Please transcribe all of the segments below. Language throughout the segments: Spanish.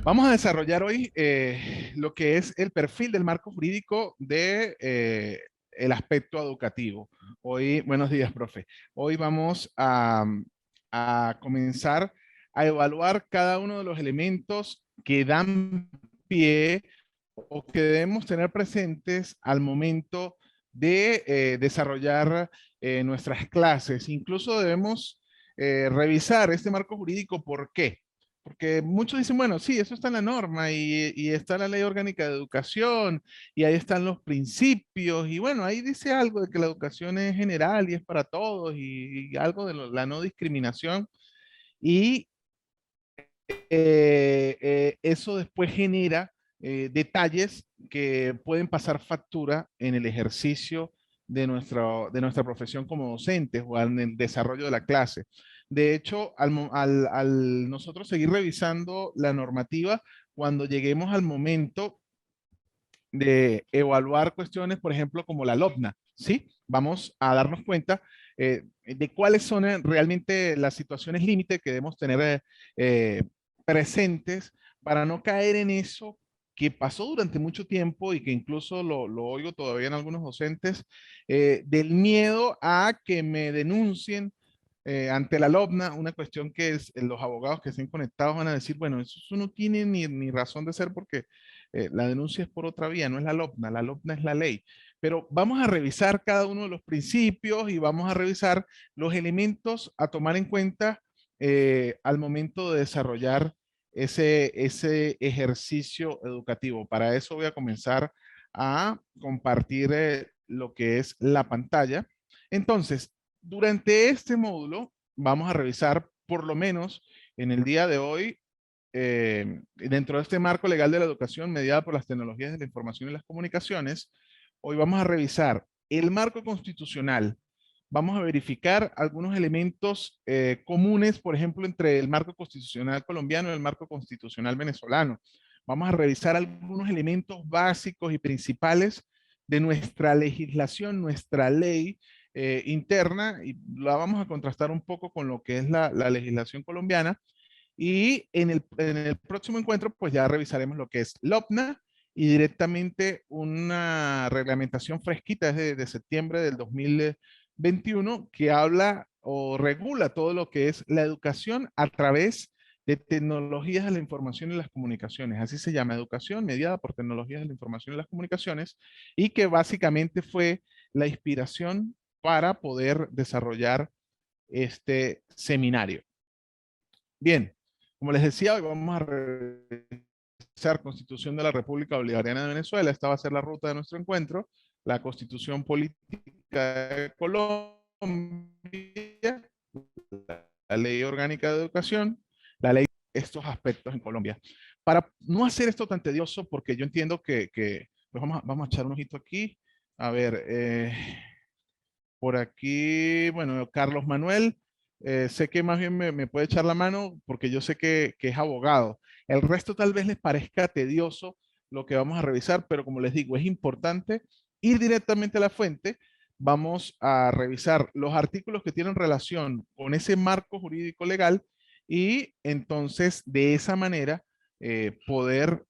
Vamos a desarrollar hoy lo que es el perfil del marco jurídico de el aspecto educativo. Hoy, buenos días, profe. Hoy vamos a comenzar a evaluar cada uno de los elementos que dan pie o que debemos tener presentes al momento de desarrollar nuestras clases. Incluso debemos revisar este marco jurídico. ¿Por qué? Porque muchos dicen, bueno, sí, eso está en la norma y está la ley orgánica de educación y ahí están los principios y bueno, ahí dice algo de que la educación es general y es para todos y algo de la no discriminación y eso después genera detalles que pueden pasar factura en el ejercicio de nuestra profesión como docentes o en el desarrollo de la clase. De hecho, al nosotros seguir revisando la normativa, cuando lleguemos al momento de evaluar cuestiones, por ejemplo, como la LOPNA, ¿sí? Vamos a darnos cuenta de cuáles son realmente las situaciones límite que debemos tener presentes para no caer en eso que pasó durante mucho tiempo y que incluso lo oigo todavía en algunos docentes, del miedo a que me denuncien ante la LOPNA, una cuestión que es, los abogados que estén conectados van a decir, bueno, eso no tiene ni razón de ser porque la denuncia es por otra vía, no es la LOPNA es la ley. Pero vamos a revisar cada uno de los principios y vamos a revisar los elementos a tomar en cuenta al momento de desarrollar ese ejercicio educativo. Para eso voy a comenzar a compartir lo que es la pantalla. Entonces, durante este módulo vamos a revisar por lo menos en el día de hoy dentro de este marco legal de la educación mediada por las tecnologías de la información y las comunicaciones, hoy vamos a revisar el marco constitucional. Vamos a verificar algunos elementos comunes, por ejemplo, entre el marco constitucional colombiano y el marco constitucional venezolano. Vamos a revisar algunos elementos básicos y principales de nuestra legislación, nuestra ley interna, y la vamos a contrastar un poco con lo que es la legislación colombiana. Y en el próximo encuentro, pues ya revisaremos lo que es LOPNA y directamente una reglamentación fresquita de septiembre del 2021 que habla o regula todo lo que es la educación a través de tecnologías de la información y las comunicaciones. Así se llama, educación mediada por tecnologías de la información y las comunicaciones, y que básicamente fue la inspiración para poder desarrollar este seminario. Bien, como les decía, hoy vamos a revisar Constitución de la República Bolivariana de Venezuela. Esta va a ser la ruta de nuestro encuentro. La Constitución Política de Colombia, la Ley Orgánica de Educación, la ley de estos aspectos en Colombia. Para no hacer esto tan tedioso, porque yo entiendo pues vamos a echar un ojito aquí. A ver, por aquí, bueno, Carlos Manuel, sé que más bien me puede echar la mano porque yo sé que es abogado. El resto tal vez les parezca tedioso lo que vamos a revisar, pero como les digo, es importante ir directamente a la fuente. Vamos a revisar los artículos que tienen relación con ese marco jurídico legal y entonces de esa manera poder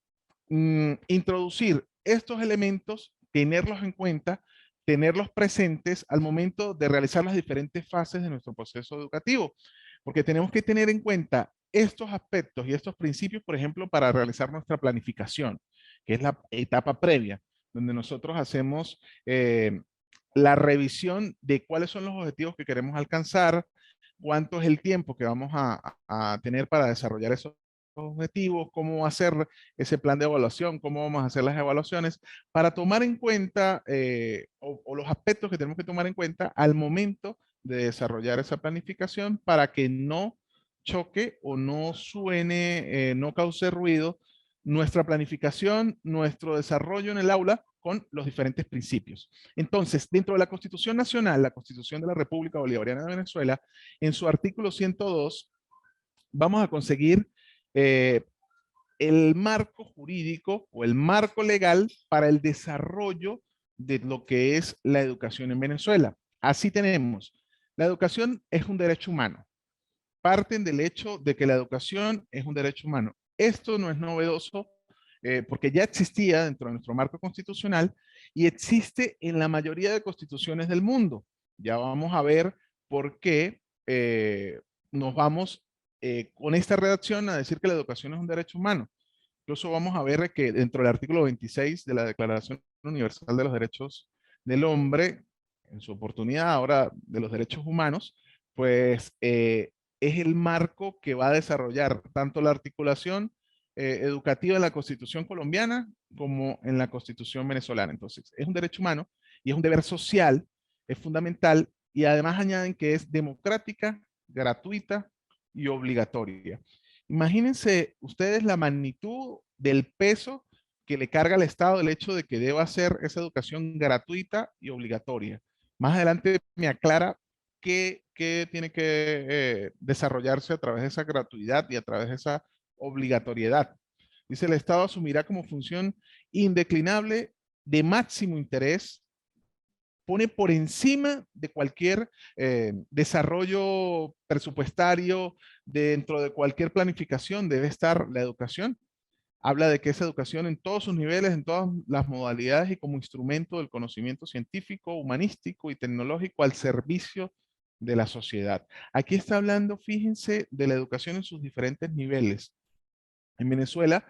introducir estos elementos, tenerlos en cuenta, tenerlos presentes al momento de realizar las diferentes fases de nuestro proceso educativo, porque tenemos que tener en cuenta estos aspectos y estos principios, por ejemplo, para realizar nuestra planificación, que es la etapa previa, donde nosotros hacemos la revisión de cuáles son los objetivos que queremos alcanzar, cuánto es el tiempo que vamos a tener para desarrollar esos objetivos, cómo hacer ese plan de evaluación, cómo vamos a hacer las evaluaciones, para tomar en cuenta o los aspectos que tenemos que tomar en cuenta al momento de desarrollar esa planificación para que no choque o no suene, no cause ruido nuestra planificación, nuestro desarrollo en el aula con los diferentes principios. Entonces, dentro de la Constitución Nacional, la Constitución de la República Bolivariana de Venezuela, en su artículo 102, vamos a conseguir eh, el marco jurídico o el marco legal para el desarrollo de lo que es la educación en Venezuela. Así tenemos, la educación es un derecho humano. Parten del hecho de que la educación es un derecho humano. esto no es novedoso porque ya existía dentro de nuestro marco constitucional y existe en la mayoría de constituciones del mundo. Ya vamos a ver por qué nos vamos con esta redacción a decir que la educación es un derecho humano. Incluso vamos a ver que dentro del artículo 26 de la Declaración Universal de los Derechos del Hombre, en su oportunidad ahora de los derechos humanos, pues es el marco que va a desarrollar tanto la articulación educativa en la Constitución colombiana como en la Constitución venezolana. Entonces, es un derecho humano y es un deber social, es fundamental y además añaden que es democrática, gratuita y obligatoria. Imagínense ustedes la magnitud del peso que le carga al Estado el hecho de que deba hacer esa educación gratuita y obligatoria. Más adelante me aclara qué tiene que desarrollarse a través de esa gratuidad y a través de esa obligatoriedad. Dice, el Estado asumirá como función indeclinable de máximo interés, pone por encima de cualquier desarrollo presupuestario, dentro de cualquier planificación debe estar la educación. Habla de que esa educación en todos sus niveles, en todas las modalidades y como instrumento del conocimiento científico, humanístico y tecnológico al servicio de la sociedad. Aquí está hablando, fíjense, de la educación en sus diferentes niveles. En Venezuela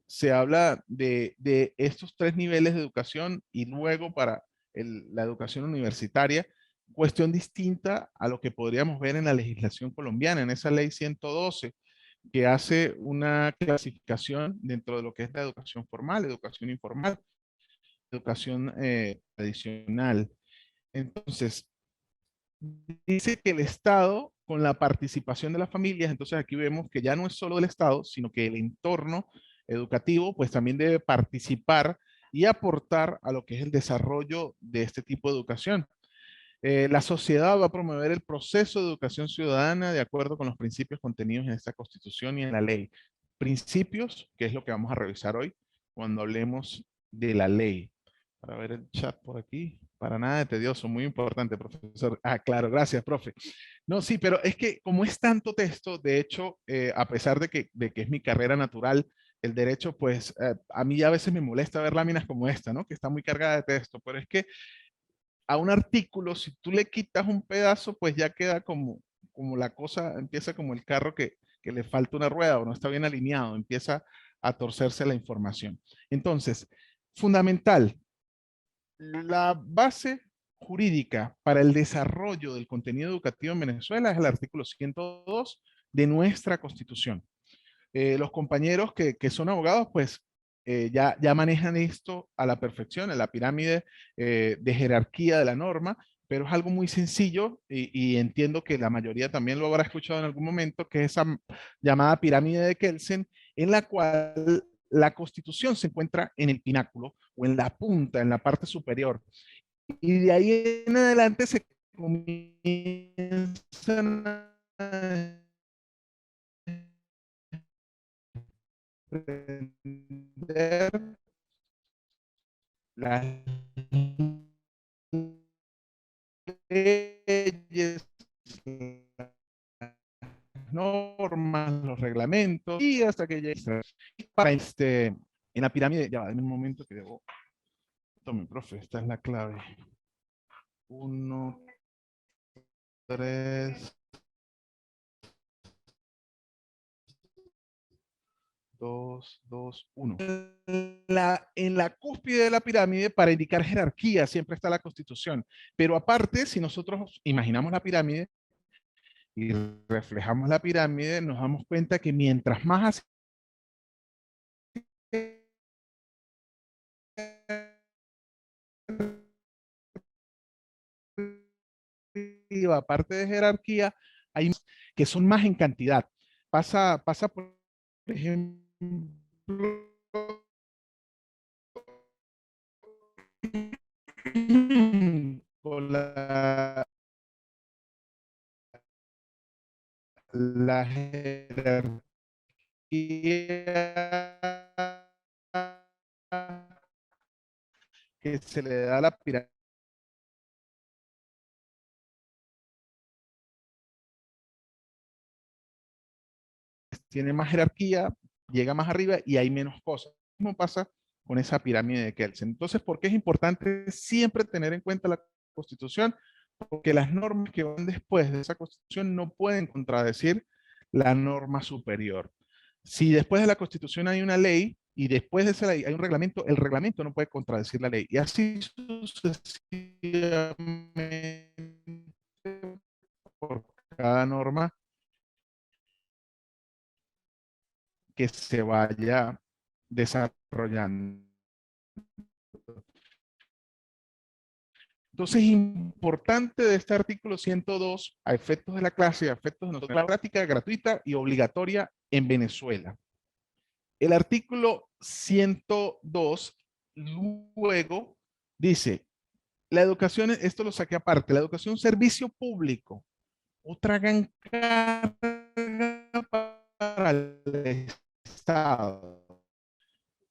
se habla de estos tres niveles de educación y luego para la educación universitaria, cuestión distinta a lo que podríamos ver en la legislación colombiana, en esa ley 112, que hace una clasificación dentro de lo que es la educación formal, educación informal, educación tradicional. Entonces, dice que el Estado, con la participación de las familias, entonces aquí vemos que ya no es solo del Estado, sino que el entorno educativo, pues también debe participar y aportar a lo que es el desarrollo de este tipo de educación. La sociedad va a promover el proceso de educación ciudadana de acuerdo con los principios contenidos en esta Constitución y en la ley. Principios, que es lo que vamos a revisar hoy cuando hablemos de la ley. Para ver el chat por aquí. Para nada de tedioso, muy importante, profesor. Ah, claro, gracias, profe. No, sí, pero es que como es tanto texto, de hecho, a pesar de que es mi carrera natural, el derecho, pues a mí a veces me molesta ver láminas como esta, ¿no? Que está muy cargada de texto, pero es que a un artículo, si tú le quitas un pedazo, pues ya queda como la cosa, empieza como el carro que le falta una rueda o no está bien alineado, empieza a torcerse la información. Entonces, fundamental, la base jurídica para el desarrollo del contenido educativo en Venezuela es el artículo 102 de nuestra Constitución. Los compañeros que son abogados, pues ya manejan esto a la perfección, en la pirámide de jerarquía de la norma, pero es algo muy sencillo y entiendo que la mayoría también lo habrá escuchado en algún momento, que es esa llamada pirámide de Kelsen, en la cual la Constitución se encuentra en el pináculo o en la punta, en la parte superior. Y de ahí en adelante se comienzan a aprender las leyes, las normas, los reglamentos y hasta que llegue para en la pirámide. Ya va, en un momento que debo. Tome, profe, esta es la clave. 1, 3, 2, 2, 1. En la cúspide de la pirámide, para indicar jerarquía, siempre está la Constitución. Pero aparte, si nosotros imaginamos la pirámide y reflejamos la pirámide, nos damos cuenta que mientras más arriba, parte de jerarquía, hay que son más en cantidad. Pasa por ejemplo, con la jerarquía que se le da a la pirámide, tiene más jerarquía, llega más arriba y hay menos cosas. Lo mismo pasa con esa pirámide de Kelsen. Entonces, ¿por qué es importante siempre tener en cuenta la Constitución? Porque las normas que van después de esa Constitución no pueden contradecir la norma superior. Si después de la Constitución hay una ley y después de esa ley hay un reglamento, el reglamento no puede contradecir la ley. Y así sucesivamente por cada norma que se vaya desarrollando. Entonces, importante de este artículo 102, a efectos de la clase, a efectos de la práctica gratuita y obligatoria en Venezuela. El artículo 102 luego dice, la educación, esto lo saqué aparte, la educación servicio público, otra gran carga para el Estado.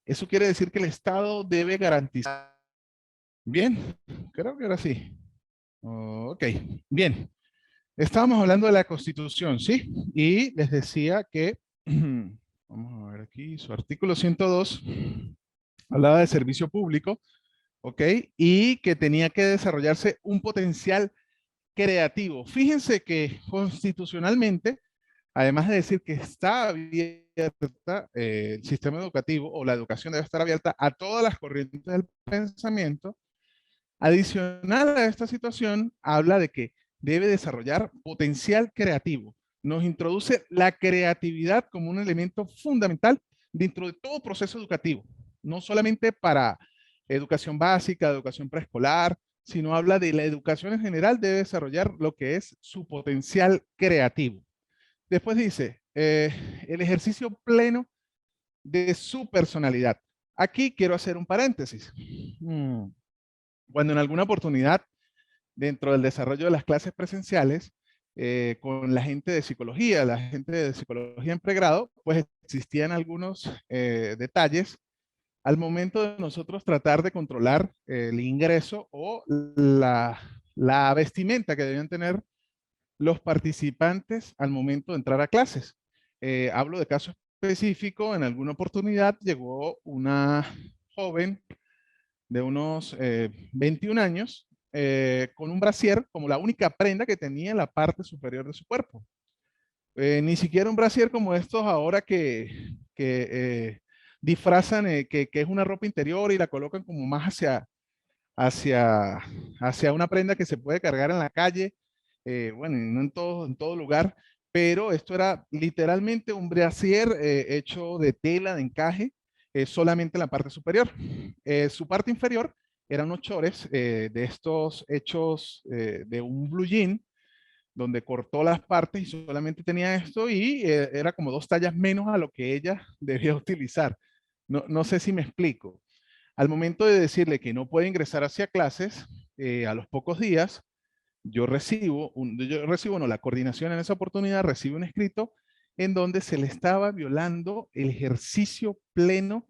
Eso quiere decir que el Estado debe garantizar. Bien, creo que ahora sí. Ok, bien. Estábamos hablando de la Constitución, ¿sí? Y les decía que, vamos a ver aquí, su artículo 102 hablaba de servicio público, ¿ok? Y que tenía que desarrollarse un potencial creativo. Fíjense que constitucionalmente, además de decir que está abierta el sistema educativo o la educación debe estar abierta a todas las corrientes del pensamiento, adicional a esta situación, habla de que debe desarrollar potencial creativo. Nos introduce la creatividad como un elemento fundamental dentro de todo proceso educativo, no solamente para educación básica, educación preescolar, sino habla de la educación en general, debe desarrollar lo que es su potencial creativo. Después dice, el ejercicio pleno de su personalidad. Aquí quiero hacer un paréntesis. Cuando en alguna oportunidad, dentro del desarrollo de las clases presenciales, con la gente de psicología, la gente de psicología en pregrado, pues existían algunos detalles al momento de nosotros tratar de controlar el ingreso o la vestimenta que debían tener los participantes al momento de entrar a clases. Hablo de caso específico, en alguna oportunidad llegó una joven de unos 21 años con un brasier como la única prenda que tenía en la parte superior de su cuerpo. Ni siquiera un brasier como estos ahora que disfrazan que es una ropa interior y la colocan como más hacia, hacia una prenda que se puede cargar en la calle, bueno, y no en todo lugar, pero esto era literalmente un brasier hecho de tela de encaje, solamente en la parte superior. Su parte inferior eran unos chores de estos hechos de un blue jean, donde cortó las partes y solamente tenía esto y era como 2 tallas menos a lo que ella debía utilizar. No sé si me explico. Al momento de decirle que no puede ingresar hacia clases, a los pocos días, no, la coordinación en esa oportunidad recibe un escrito en donde se le estaba violando el ejercicio pleno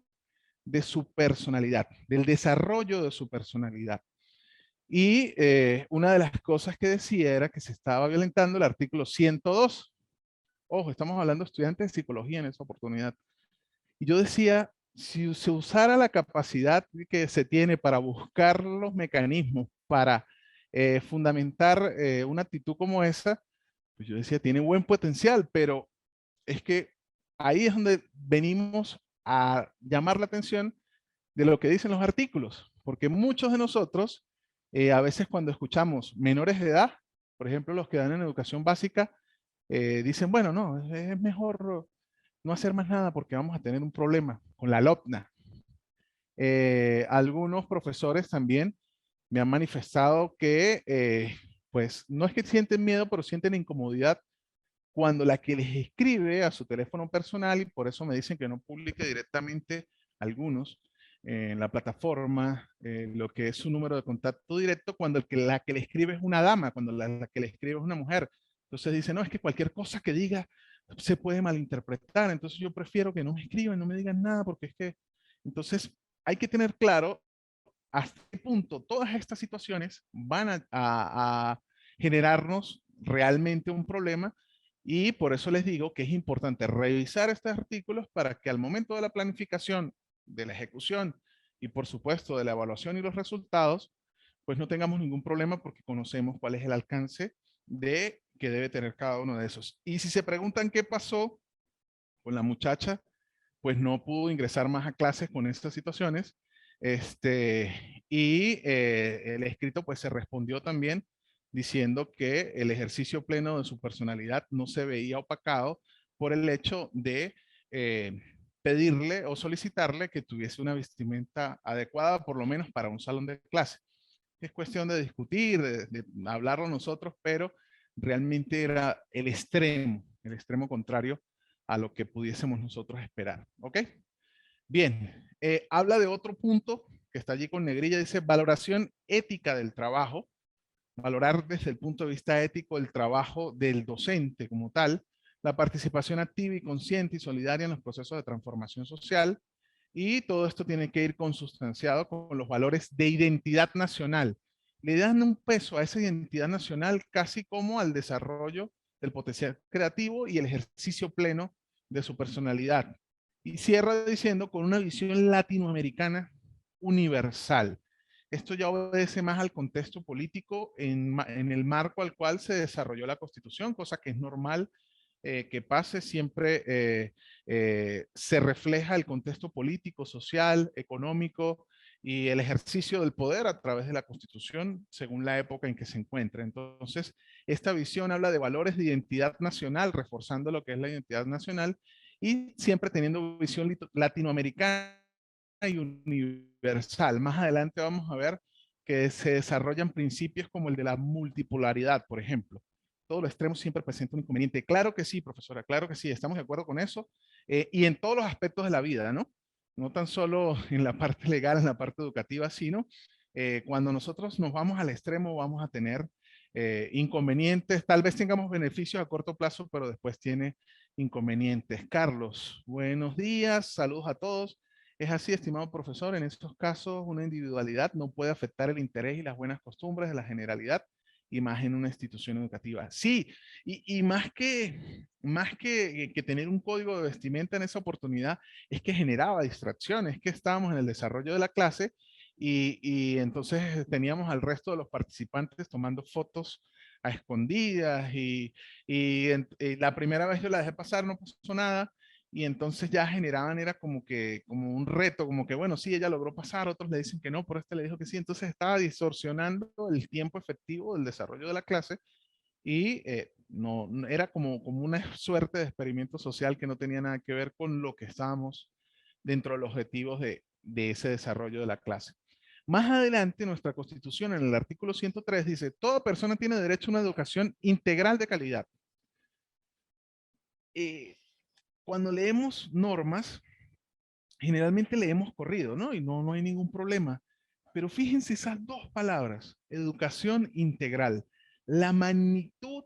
de su personalidad, del desarrollo de su personalidad. Y una de las cosas que decía era que se estaba violentando el artículo 102. Ojo, estamos hablando de estudiantes de psicología en esa oportunidad. Y yo decía, si se usara la capacidad que se tiene para buscar los mecanismos, para fundamentar una actitud como esa, pues yo decía, tiene buen potencial, pero es que ahí es donde venimos a llamar la atención de lo que dicen los artículos, porque muchos de nosotros, a veces cuando escuchamos menores de edad, por ejemplo, los que dan en educación básica, dicen, bueno, no, es mejor no hacer más nada porque vamos a tener un problema con la LOPNA. Algunos profesores también me han manifestado que, pues, no es que sienten miedo, pero sienten incomodidad cuando la que les escribe a su teléfono personal, y por eso me dicen que no publique directamente algunos en la plataforma, lo que es su número de contacto directo, cuando la que le escribe es una dama, cuando la que le escribe es una mujer. Entonces dice, no, es que cualquier cosa que diga se puede malinterpretar, entonces yo prefiero que no me escriban, no me digan nada, porque es que, entonces hay que tener claro hasta qué punto todas estas situaciones van a generarnos realmente un problema Y por eso les digo que es importante revisar estos artículos para que al momento de la planificación, de la ejecución y por supuesto de la evaluación y los resultados, pues no tengamos ningún problema porque conocemos cuál es el alcance de que debe tener cada uno de esos. Y si se preguntan qué pasó con la muchacha, pues no pudo ingresar más a clases con estas situaciones. El escrito pues se respondió también diciendo que el ejercicio pleno de su personalidad no se veía opacado por el hecho de eh, pedirle o solicitarle que tuviese una vestimenta adecuada, por lo menos para un salón de clase. Es cuestión de discutir, de hablarlo nosotros, pero realmente era el extremo contrario a lo que pudiésemos nosotros esperar. ¿Ok? Bien, habla de otro punto que está allí con negrilla, dice valoración ética del trabajo, valorar desde el punto de vista ético el trabajo del docente como tal, la participación activa y consciente y solidaria en los procesos de transformación social, y todo esto tiene que ir consustanciado con los valores de identidad nacional. Le dan un peso a esa identidad nacional casi como al desarrollo del potencial creativo y el ejercicio pleno de su personalidad. Y cierra diciendo con una visión latinoamericana universal. Esto ya obedece más al contexto político en el marco al cual se desarrolló la Constitución, cosa que es normal que pase, siempre se refleja el contexto político, social, económico y el ejercicio del poder a través de la Constitución según la época en que se encuentra. Entonces, esta visión habla de valores de identidad nacional, reforzando lo que es la identidad nacional y siempre teniendo visión latinoamericana y universal. Más adelante vamos a ver que se desarrollan principios como el de la multipolaridad, por ejemplo. Todo lo extremo siempre presenta un inconveniente. Claro que sí, profesora, claro que sí, estamos de acuerdo con eso. Y en todos los aspectos de la vida, ¿no? No tan solo en la parte legal, en la parte educativa, sino cuando nosotros nos vamos al extremo vamos a tener inconvenientes. Tal vez tengamos beneficios a corto plazo, pero después tiene inconvenientes. Carlos, buenos días, saludos a todos. Es así, estimado profesor, en estos casos una individualidad no puede afectar el interés y las buenas costumbres de la generalidad y más en una institución educativa. Sí, y más que tener un código de vestimenta en esa oportunidad, es que generaba distracciones, es que estábamos en el desarrollo de la clase y entonces teníamos al resto de los participantes tomando fotos a escondidas y la primera vez yo la dejé pasar, no pasó nada y entonces ya generaban, era como que, como un reto, como que bueno, sí, ella logró pasar, otros le dicen que no, pero este le dijo que sí, entonces estaba distorsionando el tiempo efectivo del desarrollo de la clase y era como una suerte de experimento social que no tenía nada que ver con lo que estábamos dentro de los objetivos de ese desarrollo de la clase. Más adelante, nuestra Constitución, en el artículo 103, dice, toda persona tiene derecho a una educación integral de calidad. Eh, Cuando leemos normas, generalmente leemos corrido, ¿no? Y no hay ningún problema. Pero fíjense esas dos palabras, educación integral, la magnitud,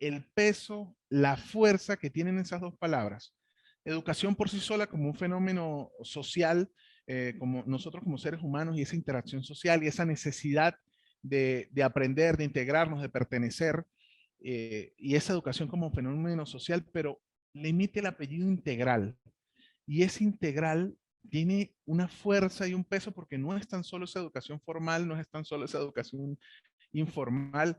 el peso, la fuerza que tienen esas dos palabras. Educación por sí sola como un fenómeno social, como nosotros como seres humanos y esa interacción social y esa necesidad de aprender, de integrarnos, de pertenecer, y esa educación como un fenómeno social, pero le emite el apellido integral. Y ese integral tiene una fuerza y un peso porque no es tan solo esa educación formal, no es tan solo esa educación informal,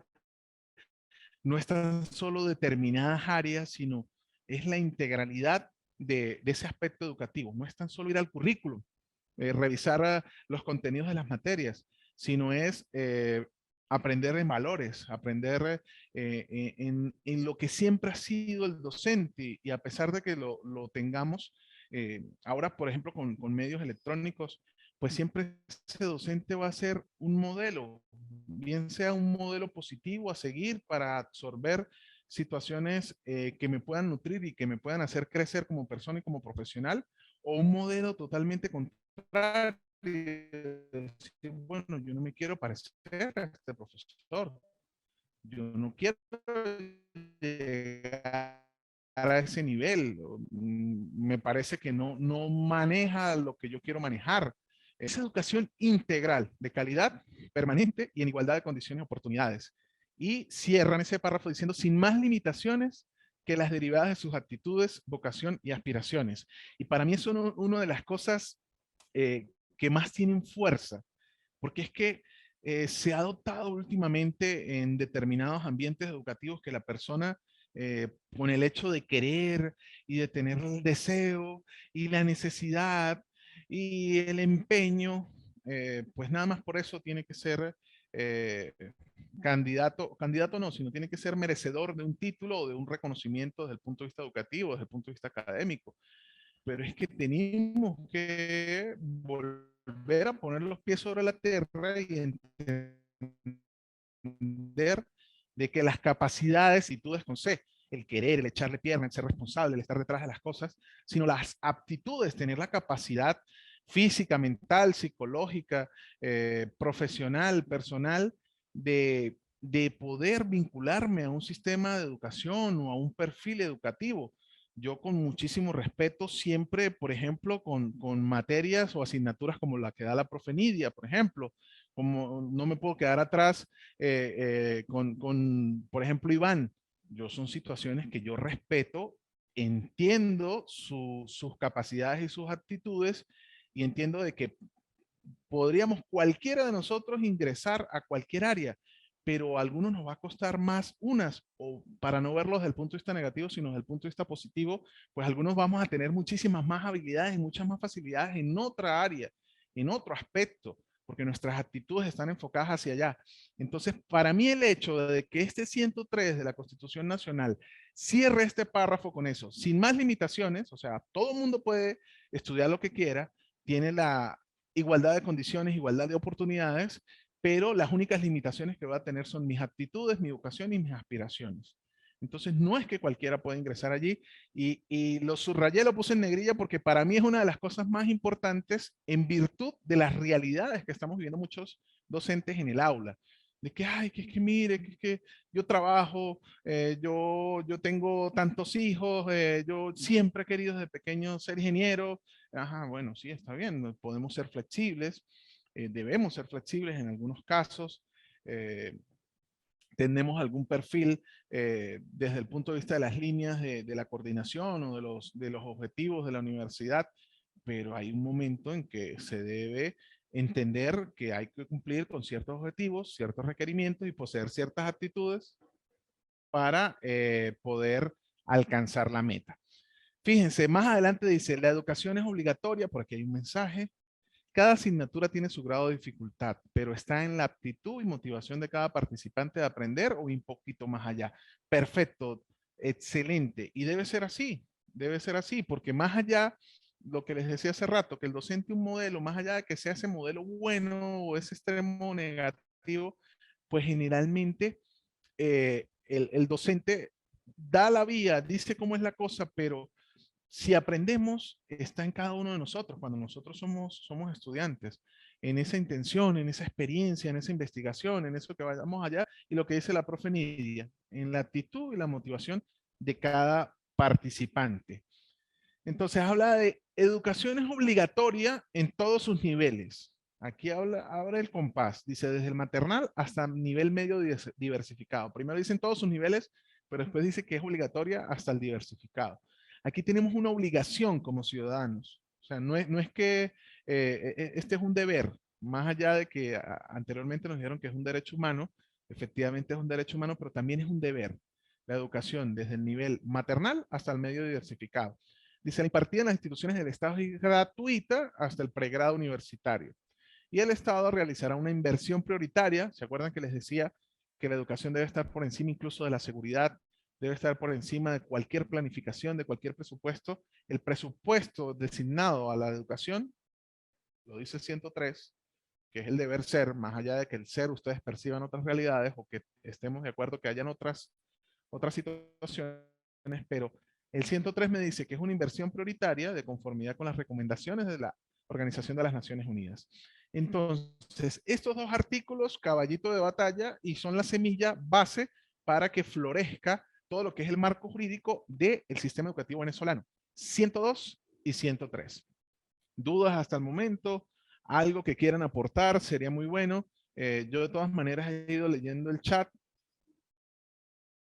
no es tan solo determinadas áreas, sino es la integralidad de ese aspecto educativo. No es tan solo ir al currículum, revisar los contenidos de las materias, sino es aprender en valores, aprender en lo que siempre ha sido el docente y a pesar de que lo tengamos, ahora por ejemplo con medios electrónicos, pues siempre ese docente va a ser un modelo, bien sea un modelo positivo a seguir para absorber situaciones que me puedan nutrir y que me puedan hacer crecer como persona y como profesional, o un modelo totalmente contrario. Decir, bueno, yo no me quiero parecer a este profesor, yo no quiero llegar a ese nivel, me parece que no maneja lo que yo quiero manejar. Es educación integral, de calidad, permanente y en igualdad de condiciones y oportunidades. Y cierran ese párrafo diciendo, sin más limitaciones que las derivadas de sus actitudes, vocación y aspiraciones. Y para mí es una de las cosas que más tienen fuerza, porque es que se ha adoptado últimamente en determinados ambientes educativos que la persona, con el hecho de querer y de tener el deseo y la necesidad y el empeño, pues nada más por eso tiene que ser eh, candidato no, sino tiene que ser merecedor de un título o de un reconocimiento desde el punto de vista educativo, desde el punto de vista académico. Pero es que tenemos que volver a poner los pies sobre la tierra y entender de que las capacidades, y tú con C, el querer, el echarle pierna, el ser responsable, el estar detrás de las cosas, sino las aptitudes, tener la capacidad física, mental, psicológica, profesional, personal, de poder vincularme a un sistema de educación o a un perfil educativo. Yo con muchísimo respeto siempre, por ejemplo, con materias o asignaturas como la que da la profe Nidia, por ejemplo, como no me puedo quedar atrás por ejemplo, Iván. Yo son situaciones que yo respeto, entiendo sus capacidades y sus actitudes y entiendo de que podríamos cualquiera de nosotros ingresar a cualquier área, pero a algunos nos va a costar más unas, o para no verlo desde el punto de vista negativo, sino desde el punto de vista positivo, pues algunos vamos a tener muchísimas más habilidades y muchas más facilidades en otra área, en otro aspecto, porque nuestras actitudes están enfocadas hacia allá. Entonces, para mí el hecho de que este 103 de la Constitución Nacional cierre este párrafo con eso, sin más limitaciones, o sea, todo el mundo puede estudiar lo que quiera, tiene la igualdad de condiciones, igualdad de oportunidades, pero las únicas limitaciones que va a tener son mis aptitudes, mi educación y mis aspiraciones. Entonces, no es que cualquiera pueda ingresar allí y lo subrayé, lo puse en negrilla porque para mí es una de las cosas más importantes en virtud de las realidades que estamos viviendo muchos docentes en el aula. De que, ay, que mire, que yo trabajo, yo tengo tantos hijos, yo siempre he querido desde pequeño ser ingeniero. Ajá, bueno, sí, está bien, podemos ser flexibles, debemos ser flexibles en algunos casos. eh, Tenemos algún perfil desde el punto de vista de las líneas de la coordinación o de los objetivos de la universidad, pero hay un momento en que se debe entender que hay que cumplir con ciertos objetivos, ciertos requerimientos y poseer ciertas actitudes para poder alcanzar la meta. Fíjense, más adelante dice, la educación es obligatoria, por aquí hay un mensaje. Cada asignatura tiene su grado de dificultad, pero está en la aptitud y motivación de cada participante de aprender o un poquito más allá. Perfecto, excelente. Y debe ser así, porque más allá, lo que les decía hace rato, que el docente un modelo, más allá de que sea ese modelo bueno o ese extremo negativo, pues generalmente el docente da la vía, dice cómo es la cosa, pero si aprendemos, está en cada uno de nosotros, cuando nosotros somos estudiantes, en esa intención, en esa experiencia, en esa investigación, en eso que vayamos allá, y lo que dice la profe Nidia, en la actitud y la motivación de cada participante. Entonces habla de educación es obligatoria en todos sus niveles. Aquí habla el compás, dice desde el maternal hasta nivel medio diversificado. Primero dicen todos sus niveles, pero después dice que es obligatoria hasta el diversificado. Aquí tenemos una obligación como ciudadanos. O sea, no es que este es un deber, más allá de que anteriormente nos dijeron que es un derecho humano, efectivamente es un derecho humano, pero también es un deber. La educación desde el nivel maternal hasta el medio diversificado. Dice, la impartida en las instituciones del Estado es gratuita hasta el pregrado universitario. Y el Estado realizará una inversión prioritaria. ¿Se acuerdan que les decía que la educación debe estar por encima incluso de la seguridad? Debe estar por encima de cualquier planificación, de cualquier presupuesto. El presupuesto designado a la educación, lo dice 103, que es el deber ser, más allá de que el ser ustedes perciban otras realidades o que estemos de acuerdo que hayan otras situaciones, pero el 103 me dice que es una inversión prioritaria de conformidad con las recomendaciones de la Organización de las Naciones Unidas. Entonces, estos dos artículos, caballito de batalla, y son la semilla base para que florezca todo lo que es el marco jurídico del sistema educativo venezolano. 102 y 103. ¿Dudas hasta el momento? ¿Algo que quieran aportar? Sería muy bueno. Yo de todas maneras he ido leyendo el chat.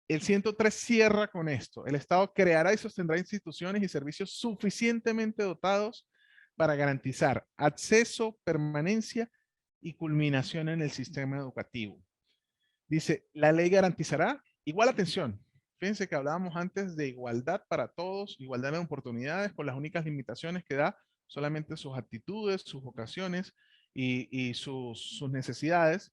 el 103 cierra con esto. El Estado creará y sostendrá instituciones y servicios suficientemente dotados para garantizar acceso, permanencia y culminación en el sistema educativo. Dice, la ley garantizará igual atención. Fíjense que hablábamos antes de igualdad para todos, igualdad de oportunidades, con las únicas limitaciones que da solamente sus actitudes, sus vocaciones y sus necesidades.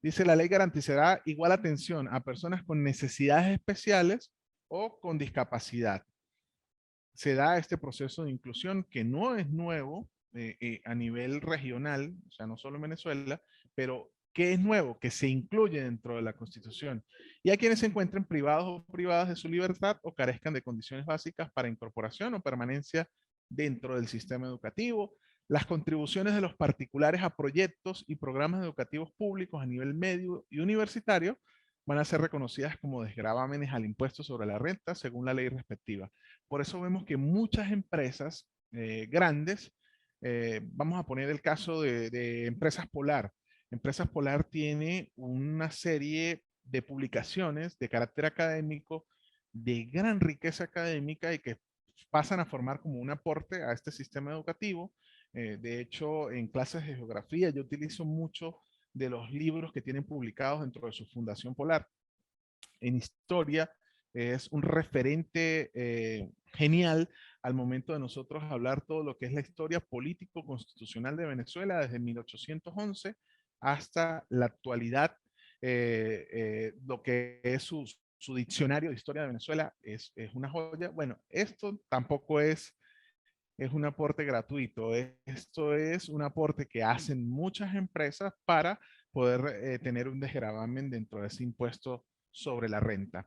Dice, la ley garantizará igual atención a personas con necesidades especiales o con discapacidad. Se da este proceso de inclusión que no es nuevo a nivel regional, o sea, no solo en Venezuela, pero ¿qué es nuevo? Que se incluye dentro de la Constitución. Y a quienes se encuentren privados o privadas de su libertad o carezcan de condiciones básicas para incorporación o permanencia dentro del sistema educativo, las contribuciones de los particulares a proyectos y programas educativos públicos a nivel medio y universitario van a ser reconocidas como desgravámenes al impuesto sobre la renta según la ley respectiva. Por eso vemos que muchas empresas grandes, vamos a poner el caso de Empresas Polar. Empresas Polar tiene una serie de publicaciones de carácter académico, de gran riqueza académica y que pasan a formar como un aporte a este sistema educativo. De hecho, en clases de geografía yo utilizo mucho de los libros que tienen publicados dentro de su Fundación Polar. En historia es un referente genial al momento de nosotros hablar todo lo que es la historia político-constitucional de Venezuela desde 1811 hasta la actualidad. Lo que es su diccionario de historia de Venezuela es una joya. Bueno, esto tampoco es un aporte gratuito. Esto es un aporte que hacen muchas empresas para poder tener un desgravamen dentro de ese impuesto sobre la renta.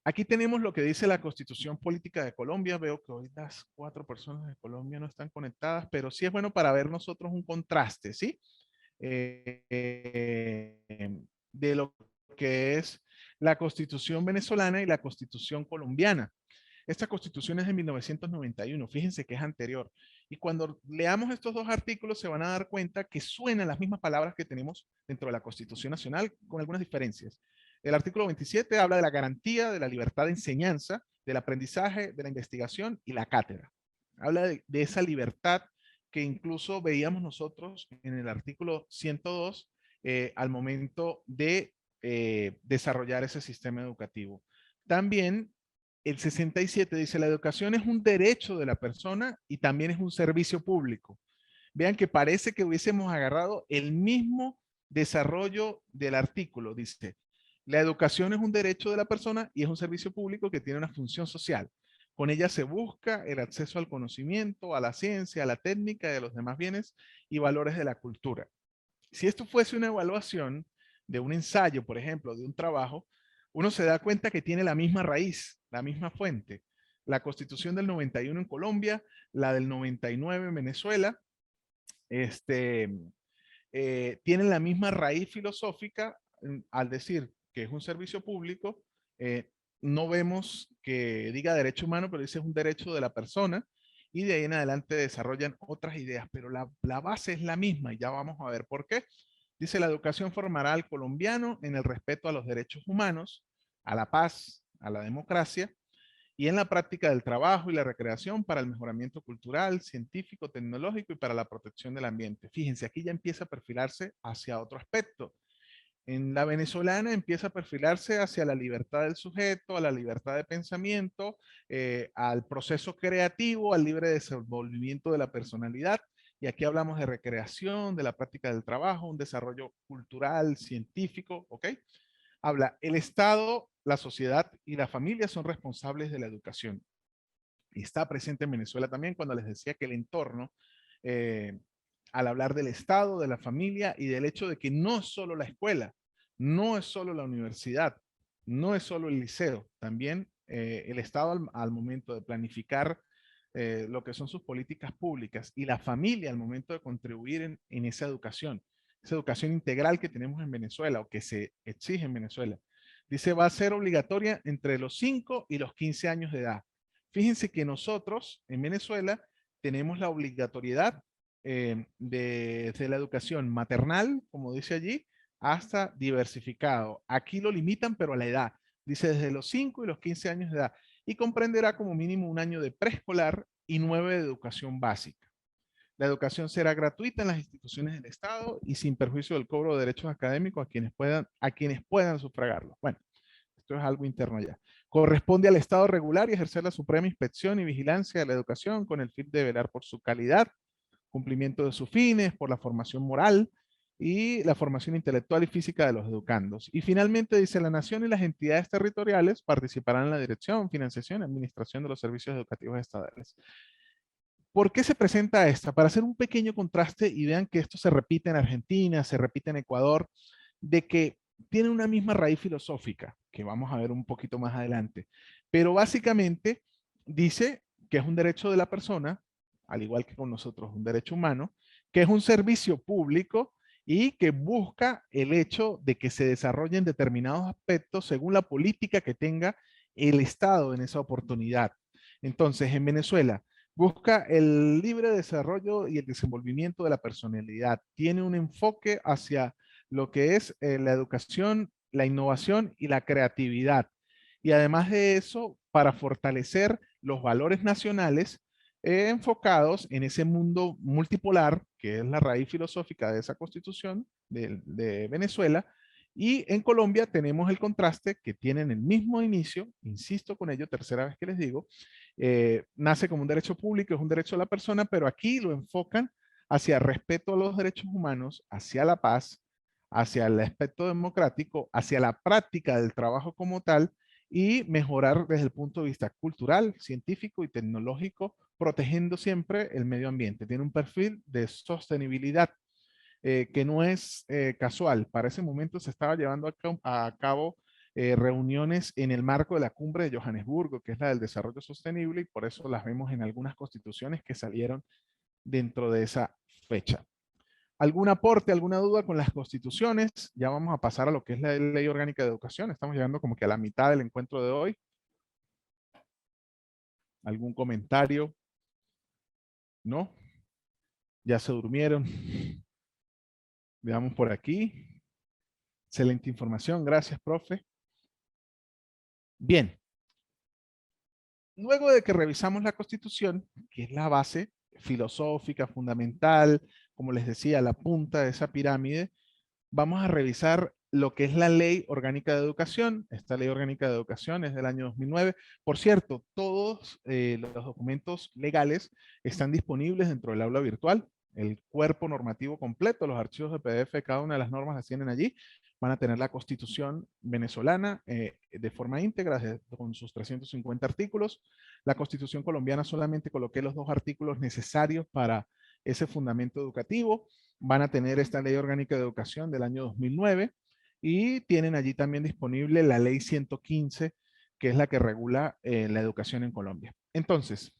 Aquí tenemos lo que dice la Constitución Política de Colombia. Veo que hoy las 4 personas de Colombia no están conectadas, pero sí es bueno para ver nosotros un contraste, ¿sí? De lo que es la Constitución venezolana y la Constitución colombiana. Esta constitución es de 1991, fíjense que es anterior. Y cuando leamos estos dos artículos se van a dar cuenta que suenan las mismas palabras que tenemos dentro de la Constitución Nacional con algunas diferencias. El artículo 27 habla de la garantía de la libertad de enseñanza, del aprendizaje, de la investigación y la cátedra. Habla de esa libertad que incluso veíamos nosotros en el artículo 102 al momento de desarrollar ese sistema educativo. También el 67 dice, la educación es un derecho de la persona y también es un servicio público. Vean que parece que hubiésemos agarrado el mismo desarrollo del artículo. Dice, la educación es un derecho de la persona y es un servicio público que tiene una función social. Con ella se busca el acceso al conocimiento, a la ciencia, a la técnica y a los demás bienes y valores de la cultura. Si esto fuese una evaluación de un ensayo, por ejemplo, de un trabajo, uno se da cuenta que tiene la misma raíz, la misma fuente. La Constitución del 91 en Colombia, la del 99 en Venezuela, tienen la misma raíz filosófica al decir que es un servicio público. No vemos que diga derecho humano, pero dice es un derecho de la persona y de ahí en adelante desarrollan otras ideas, pero la base es la misma y ya vamos a ver por qué. Dice, la educación formará al colombiano en el respeto a los derechos humanos, a la paz, a la democracia y en la práctica del trabajo y la recreación para el mejoramiento cultural, científico, tecnológico y para la protección del ambiente. Fíjense, aquí ya empieza a perfilarse hacia otro aspecto. En la venezolana empieza a perfilarse hacia la libertad del sujeto, a la libertad de pensamiento, al proceso creativo, al libre desenvolvimiento de la personalidad. Y aquí hablamos de recreación, de la práctica del trabajo, un desarrollo cultural, científico, ¿ok? Habla, el Estado, la sociedad y la familia son responsables de la educación. Y está presente en Venezuela también cuando les decía que el entorno, eh, al hablar del Estado, de la familia y del hecho de que no es solo la escuela, no es solo la universidad, no es solo el liceo, también el Estado al momento de planificar lo que son sus políticas públicas y la familia al momento de contribuir en esa educación integral que tenemos en Venezuela o que se exige en Venezuela. Dice, va a ser obligatoria entre los 5 y los 15 años de edad. Fíjense que nosotros en Venezuela tenemos la obligatoriedad de la educación maternal, como dice allí, hasta diversificado. Aquí lo limitan, pero a la edad. Dice desde los 5 y los 15 años de edad y comprenderá como mínimo un año de preescolar y 9 de educación básica. La educación será gratuita en las instituciones del Estado y sin perjuicio del cobro de derechos académicos a quienes puedan sufragarlos. Bueno, esto es algo interno ya. Corresponde al Estado regular y ejercer la suprema inspección y vigilancia de la educación con el fin de velar por su calidad, cumplimiento de sus fines, por la formación moral y la formación intelectual y física de los educandos. Y finalmente dice, la nación y las entidades territoriales participarán en la dirección, financiación y administración de los servicios educativos estatales. ¿Por qué se presenta esta? Para hacer un pequeño contraste y vean que esto se repite en Argentina, se repite en Ecuador, de que tiene una misma raíz filosófica, que vamos a ver un poquito más adelante. Pero básicamente dice que es un derecho de la persona, al igual que con nosotros, un derecho humano, que es un servicio público y que busca el hecho de que se desarrollen determinados aspectos según la política que tenga el Estado en esa oportunidad. Entonces, en Venezuela, busca el libre desarrollo y el desenvolvimiento de la personalidad. Tiene un enfoque hacia lo que es la educación, la innovación y la creatividad. Y además de eso, para fortalecer los valores nacionales enfocados en ese mundo multipolar, que es la raíz filosófica de esa constitución de Venezuela. Y en Colombia tenemos el contraste que tienen el mismo inicio, insisto con ello, tercera vez que les digo, nace como un derecho público, es un derecho de la persona, pero aquí lo enfocan hacia respeto a los derechos humanos, hacia la paz, hacia el aspecto democrático, hacia la práctica del trabajo como tal y mejorar desde el punto de vista cultural, científico y tecnológico, protegiendo siempre el medio ambiente. Tiene un perfil de sostenibilidad que no es casual. Para ese momento se estaba llevando a cabo reuniones en el marco de la cumbre de Johannesburgo, que es la del desarrollo sostenible, y por eso las vemos en algunas constituciones que salieron dentro de esa fecha. ¿Algún aporte, alguna duda con las constituciones? Ya vamos a pasar a lo que es la Ley Orgánica de Educación. Estamos llegando como que a la mitad del encuentro de hoy. ¿Algún comentario? ¿No? ¿Ya se durmieron? Veamos por aquí. Excelente información. Gracias, profe. Bien. Luego de que revisamos la Constitución, que es la base filosófica, fundamental, como les decía, la punta de esa pirámide, vamos a revisar lo que es la Ley Orgánica de Educación. Esta Ley Orgánica de Educación es del año 2009. Por cierto, todos los documentos legales están disponibles dentro del aula virtual. El cuerpo normativo completo, los archivos de PDF de cada una de las normas las tienen allí. Van a tener la Constitución venezolana de forma íntegra con sus 350 artículos. La Constitución colombiana solamente coloqué los 2 artículos necesarios para ese fundamento educativo. Van a tener esta Ley Orgánica de Educación del año 2009 y tienen allí también disponible la Ley 115, que es la que regula la educación en Colombia. Entonces,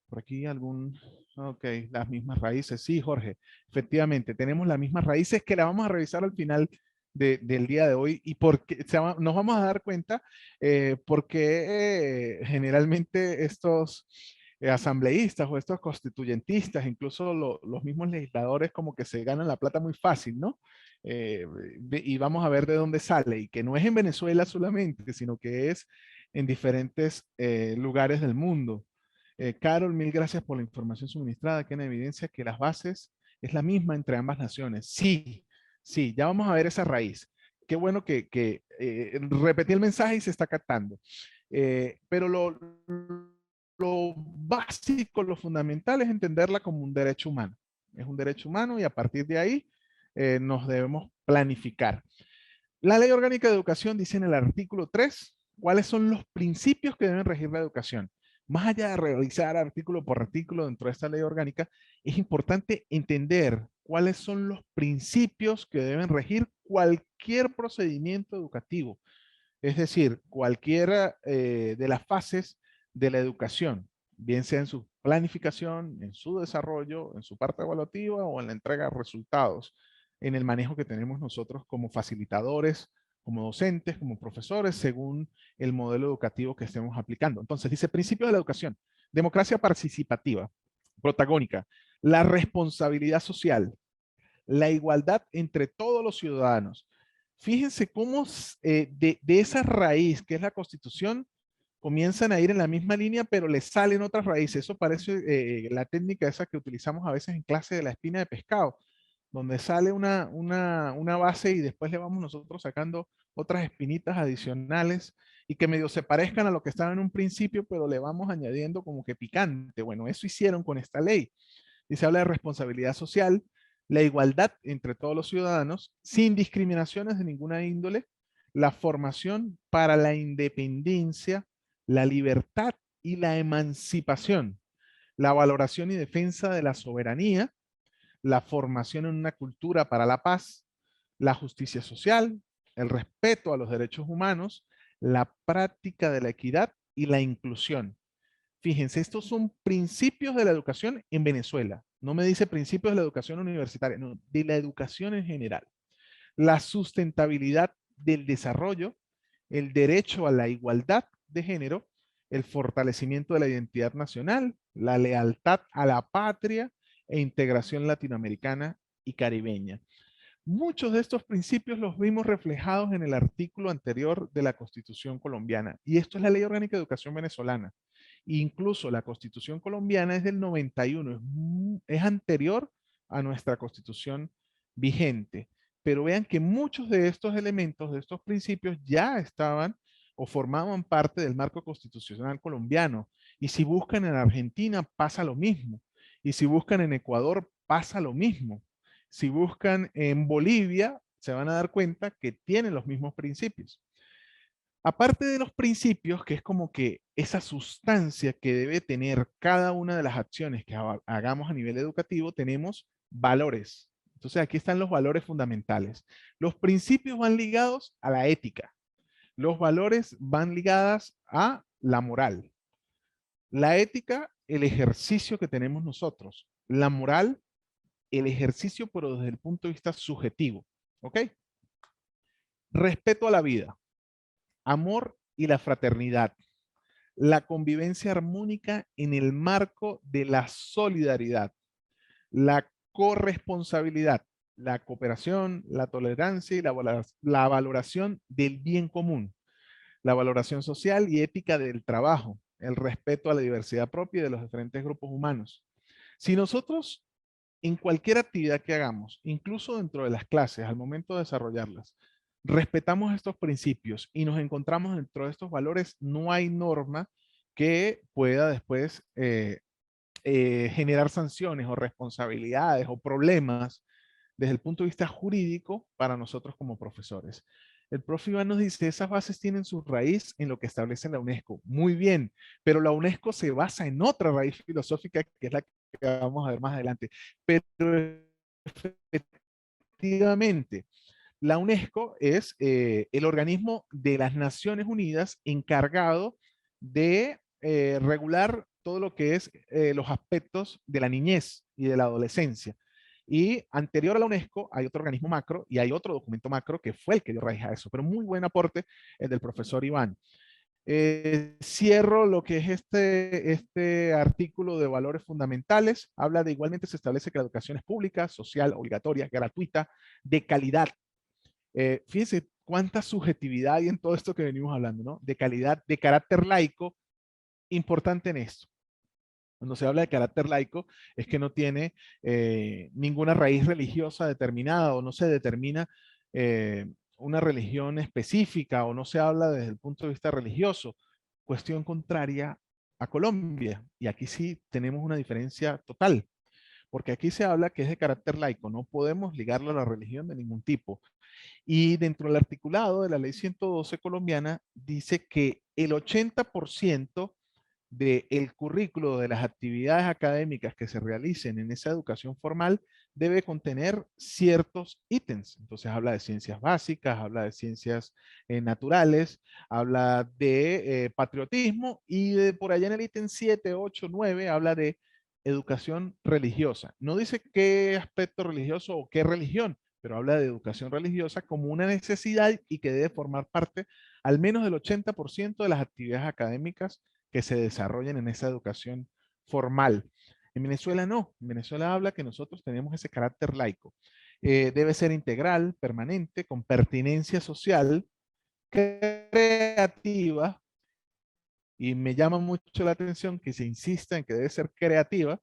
por aquí algún... Ok, las mismas raíces. Sí, Jorge, efectivamente, tenemos las mismas raíces que la vamos a revisar al final del día de hoy y porque nos vamos a dar cuenta porque generalmente estos asambleístas o estos constituyentistas, incluso los mismos legisladores como que se ganan la plata muy fácil, ¿no? Y vamos a ver de dónde sale y que no es en Venezuela solamente, sino que es en diferentes lugares del mundo. Carol, mil gracias por la información suministrada, que en evidencia que las bases es la misma entre ambas naciones. Sí, sí, ya vamos a ver esa raíz. Qué bueno que repetí el mensaje y se está captando. Pero lo básico, lo fundamental es entenderla como un derecho humano. Es un derecho humano y a partir de ahí nos debemos planificar. La Ley Orgánica de Educación dice en el artículo 3 cuáles son los principios que deben regir la educación. Más allá de realizar artículo por artículo dentro de esta ley orgánica, es importante entender cuáles son los principios que deben regir cualquier procedimiento educativo. Es decir, cualquiera de las fases de la educación, bien sea en su planificación, en su desarrollo, en su parte evaluativa o en la entrega de resultados, en el manejo que tenemos nosotros como facilitadores, como docentes, como profesores, según el modelo educativo que estemos aplicando. Entonces, dice principios de la educación, democracia participativa, protagónica, la responsabilidad social, la igualdad entre todos los ciudadanos, fíjense cómo de esa raíz que es la Constitución, comienzan a ir en la misma línea, pero les salen otras raíces. Eso parece la técnica esa que utilizamos a veces en clase de la espina de pescado, donde sale una base y después le vamos nosotros sacando otras espinitas adicionales y que medio se parezcan a lo que estaba en un principio, pero le vamos añadiendo como que picante. Bueno, eso hicieron con esta ley. Y se habla de responsabilidad social, la igualdad entre todos los ciudadanos, sin discriminaciones de ninguna índole, la formación para la independencia, la libertad y la emancipación, la valoración y defensa de la soberanía, la formación en una cultura para la paz, la justicia social, el respeto a los derechos humanos, la práctica de la equidad y la inclusión. Fíjense, estos son principios de la educación en Venezuela. No me dice principios de la educación universitaria, no, de la educación en general. La sustentabilidad del desarrollo, el derecho a la igualdad de género, el fortalecimiento de la identidad nacional, la lealtad a la patria e integración latinoamericana y caribeña. Muchos de estos principios los vimos reflejados en el artículo anterior de la Constitución colombiana. Y esto es la Ley Orgánica de Educación venezolana. Incluso la Constitución colombiana es del 91, es anterior a nuestra Constitución vigente. Pero vean que muchos de estos elementos, de estos principios, ya estaban o formaban parte del marco constitucional colombiano. Y si buscan en Argentina, pasa lo mismo. Y si buscan en Ecuador, pasa lo mismo. Si buscan en Bolivia, se van a dar cuenta que tienen los mismos principios. Aparte de los principios, que es como que esa sustancia que debe tener cada una de las acciones que hagamos a nivel educativo, tenemos valores. Entonces aquí están los valores fundamentales. Los principios van ligados a la ética. Los valores van ligadas a la moral. La ética, el ejercicio que tenemos nosotros. La moral, el ejercicio, pero desde el punto de vista subjetivo. ¿Ok? Respeto a la vida, amor y la fraternidad, la convivencia armónica en el marco de la solidaridad, la corresponsabilidad, la cooperación, la tolerancia y la valoración del bien común, la valoración social y ética del trabajo, el respeto a la diversidad propia de los diferentes grupos humanos. Si nosotros en cualquier actividad que hagamos, incluso dentro de las clases, al momento de desarrollarlas, respetamos estos principios y nos encontramos dentro de estos valores, no hay norma que pueda después generar sanciones o responsabilidades o problemas desde el punto de vista jurídico para nosotros como profesores. El profe Iván nos dice, esas bases tienen su raíz en lo que establece la UNESCO. Muy bien, pero la UNESCO se basa en otra raíz filosófica que es la que vamos a ver más adelante. Pero efectivamente, la UNESCO es el organismo de las Naciones Unidas encargado de regular todo lo que es los aspectos de la niñez y de la adolescencia. Y anterior a la UNESCO hay otro organismo macro y hay otro documento macro que fue el que dio raíz a eso, pero muy buen aporte el del profesor Iván. Cierro lo que es este artículo de valores fundamentales. Habla de igualmente se establece que la educación es pública, social, obligatoria, gratuita, de calidad. Fíjense cuánta subjetividad hay en todo esto que venimos hablando, ¿no? De calidad, de carácter laico, importante en esto. Cuando se habla de carácter laico, es que no tiene ninguna raíz religiosa determinada o no se determina una religión específica o no se habla desde el punto de vista religioso. Cuestión contraria a Colombia. Y aquí sí tenemos una diferencia total, porque aquí se habla que es de carácter laico, no podemos ligarlo a la religión de ningún tipo. Y dentro del articulado de la ley 112 colombiana dice que el 80% del currículo de las actividades académicas que se realicen en esa educación formal debe contener ciertos ítems. Entonces habla de ciencias básicas, habla de ciencias naturales, habla de patriotismo y por allá en el ítem 7, 8, 9 habla de educación religiosa. No dice qué aspecto religioso o qué religión, pero habla de educación religiosa como una necesidad y que debe formar parte al menos del 80% de las actividades académicas que se desarrollen en esa educación formal. En Venezuela no, en Venezuela habla que nosotros tenemos ese carácter laico. Debe ser integral, permanente, con pertinencia social, creativa, y me llama mucho la atención que se insista en que debe ser creativa,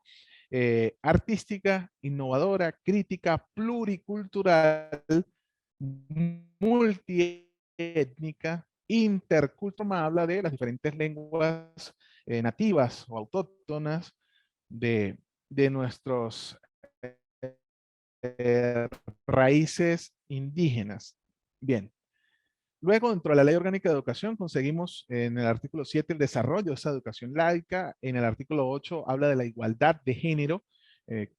artística, innovadora, crítica, pluricultural, multiétnica, intercultural. Habla de las diferentes lenguas nativas o autóctonas de, de nuestros raíces indígenas. Bien. Luego, dentro de la Ley Orgánica de Educación, conseguimos en el artículo 7 el desarrollo de esa educación laica. En el artículo 8 habla de la igualdad de género.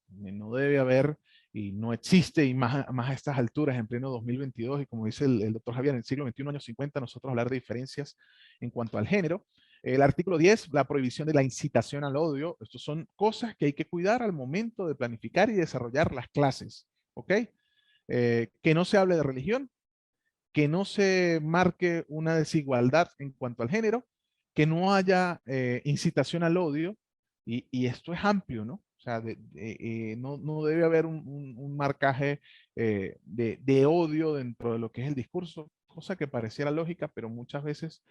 No debe haber y no existe, y más a estas alturas, en pleno 2022, y como dice el doctor Javier, en el siglo XXI, años 50, nosotros hablar de diferencias en cuanto al género. El artículo 10, la prohibición de la incitación al odio. Estas son cosas que hay que cuidar al momento de planificar y desarrollar las clases. ¿Ok? Que no se hable de religión, que no se marque una desigualdad en cuanto al género, que no haya incitación al odio, y esto es amplio, ¿no? O sea, no debe haber un marcaje de odio dentro de lo que es el discurso, cosa que pareciera lógica, pero muchas veces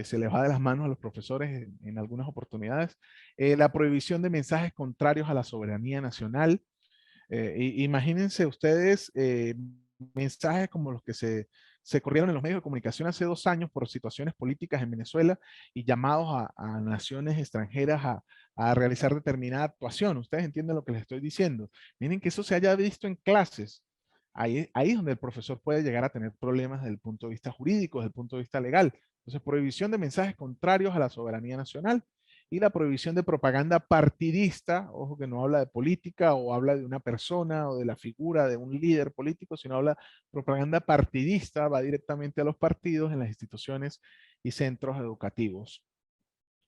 se les va de las manos a los profesores en algunas oportunidades. La prohibición de mensajes contrarios a la soberanía nacional. Imagínense ustedes mensajes como los que se corrieron en los medios de comunicación hace 2 años por situaciones políticas en Venezuela y llamados a naciones extranjeras a realizar determinada actuación. Ustedes entienden lo que les estoy diciendo. Miren que eso se haya visto en clases. Ahí es donde el profesor puede llegar a tener problemas desde el punto de vista jurídico, desde el punto de vista legal. Entonces, prohibición de mensajes contrarios a la soberanía nacional y la prohibición de propaganda partidista. Ojo, que no habla de política o habla de una persona o de la figura de un líder político, sino habla propaganda partidista, va directamente a los partidos en las instituciones y centros educativos.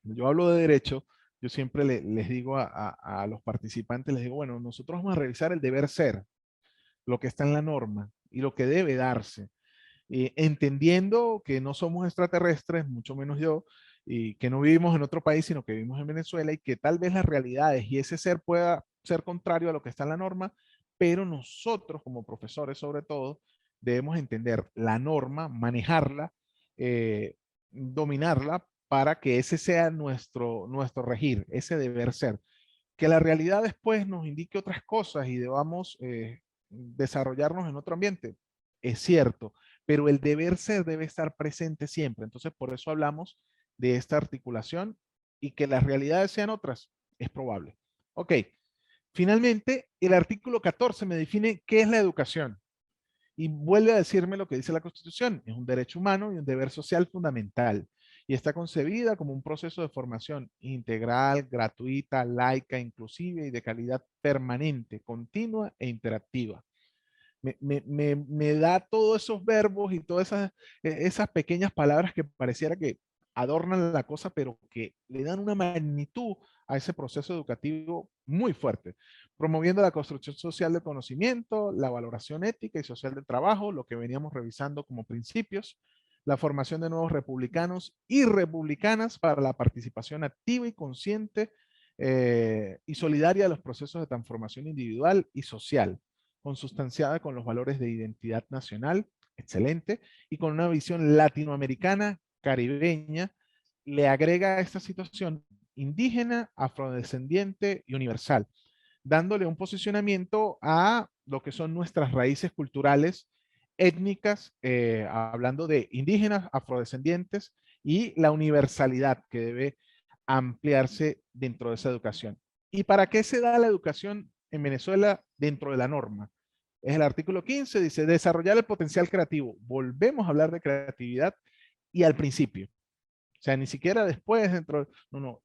Yo hablo de derecho, yo siempre les digo a los participantes, les digo, bueno, nosotros vamos a revisar el deber ser, lo que está en la norma y lo que debe darse, entendiendo que no somos extraterrestres, mucho menos yo, y que no vivimos en otro país, sino que vivimos en Venezuela, y que tal vez las realidades y ese ser pueda ser contrario a lo que está en la norma, pero nosotros como profesores sobre todo debemos entender la norma, manejarla, dominarla para que ese sea nuestro regir, ese deber ser. Que la realidad después nos indique otras cosas y debamos desarrollarnos en otro ambiente, es cierto, pero el deber ser debe estar presente siempre. Entonces, por eso hablamos de esta articulación, y que las realidades sean otras, es probable. Ok, finalmente, el artículo 14 me define qué es la educación. Y vuelve a decirme lo que dice la Constitución: es un derecho humano y un deber social fundamental, y está concebida como un proceso de formación integral, gratuita, laica, inclusiva y de calidad permanente, continua e interactiva. Me da todos esos verbos y todas esas pequeñas palabras que pareciera que adornan la cosa, pero que le dan una magnitud a ese proceso educativo muy fuerte, promoviendo la construcción social del conocimiento, la valoración ética y social del trabajo, lo que veníamos revisando como principios, la formación de nuevos republicanos y republicanas para la participación activa y consciente y solidaria de los procesos de transformación individual y social, consustanciada con los valores de identidad nacional, excelente, y con una visión latinoamericana, caribeña. Le agrega a esta situación indígena, afrodescendiente y universal, dándole un posicionamiento a lo que son nuestras raíces culturales, étnicas, hablando de indígenas, afrodescendientes, y la universalidad que debe ampliarse dentro de esa educación. ¿Y para qué se da la educación en Venezuela dentro de la norma? Es el artículo 15, dice desarrollar el potencial creativo. Volvemos a hablar de creatividad, y al principio. O sea, ni siquiera después, no.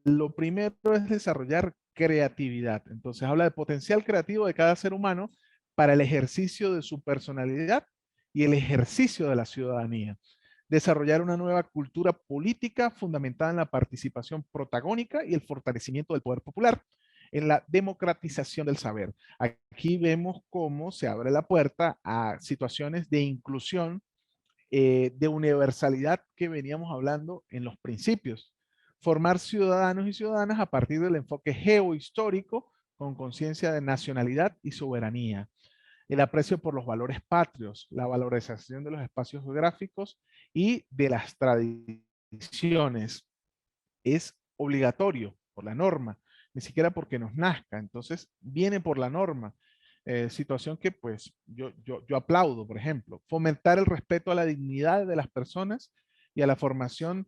Lo primero es desarrollar creatividad. Entonces habla de potencial creativo de cada ser humano para el ejercicio de su personalidad y el ejercicio de la ciudadanía. Desarrollar una nueva cultura política fundamentada en la participación protagónica y el fortalecimiento del poder popular, en la democratización del saber. Aquí vemos cómo se abre la puerta a situaciones de inclusión, de universalidad que veníamos hablando en los principios. Formar ciudadanos y ciudadanas a partir del enfoque geohistórico con conciencia de nacionalidad y soberanía. el aprecio por los valores patrios, la valorización de los espacios geográficos y de las tradiciones. Es obligatorio por la norma, ni siquiera porque nos nazca, entonces viene por la norma. Situación que pues yo aplaudo, por ejemplo, fomentar el respeto a la dignidad de las personas y a la formación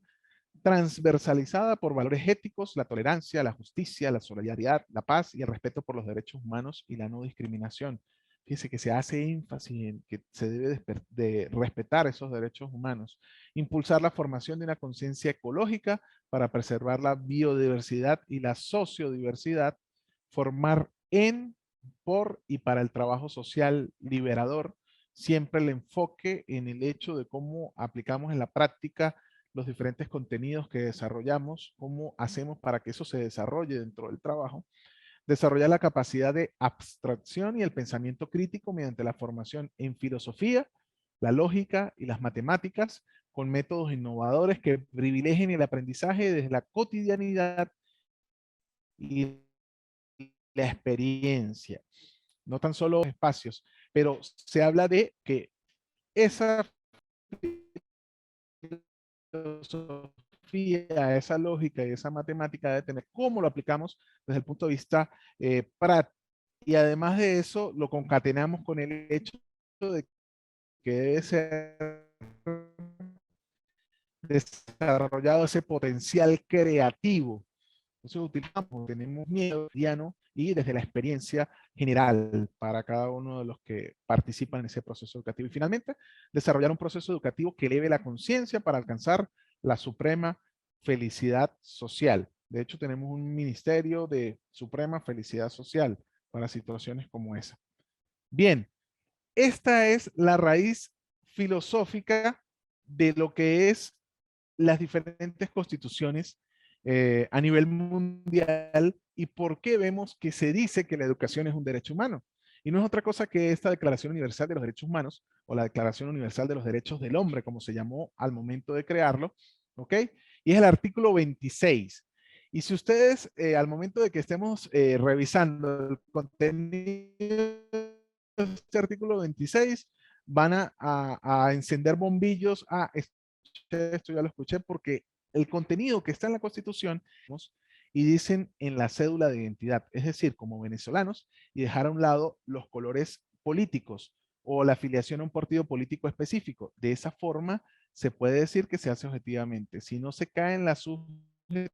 transversalizada por valores éticos, la tolerancia, la justicia, la solidaridad, la paz y el respeto por los derechos humanos y la no discriminación. Fíjese que se hace énfasis en que se debe de respetar esos derechos humanos, impulsar la formación de una conciencia ecológica para preservar la biodiversidad y la sociodiversidad, formar en, por y para el trabajo social liberador, siempre el enfoque en el hecho de cómo aplicamos en la práctica los diferentes contenidos que desarrollamos, cómo hacemos para que eso se desarrolle dentro del trabajo, desarrollar la capacidad de abstracción y el pensamiento crítico mediante la formación en filosofía, la lógica y las matemáticas, con métodos innovadores que privilegien el aprendizaje desde la cotidianidad y la experiencia. No tan solo espacios, pero se habla de que esa filosofía, esa lógica y esa matemática debe tener cómo lo aplicamos desde el punto de vista práctico. Y además de eso, lo concatenamos con el hecho de que debe ser desarrollado ese potencial creativo. Entonces utilizamos, tenemos miedo cotidiano y desde la experiencia general para cada uno de los que participan en ese proceso educativo. Y finalmente, desarrollar un proceso educativo que eleve la conciencia para alcanzar la suprema felicidad social. De hecho, tenemos un ministerio de suprema felicidad social para situaciones como esa. Bien, esta es la raíz filosófica de lo que es las diferentes constituciones a nivel mundial y por qué vemos que se dice que la educación es un derecho humano. Y no es otra cosa que esta Declaración Universal de los Derechos Humanos o la Declaración Universal de los Derechos del Hombre, como se llamó al momento de crearlo, ¿ok? Y es el artículo 26. Y si ustedes, al momento de que estemos revisando el contenido de este artículo 26, van a encender bombillos. Esto ya lo escuché porque el contenido que está en la Constitución y dicen en la cédula de identidad, es decir, como venezolanos, y dejar a un lado los colores políticos o la afiliación a un partido político específico. De esa forma se puede decir que se hace objetivamente. Si no se cae en la subjetividad,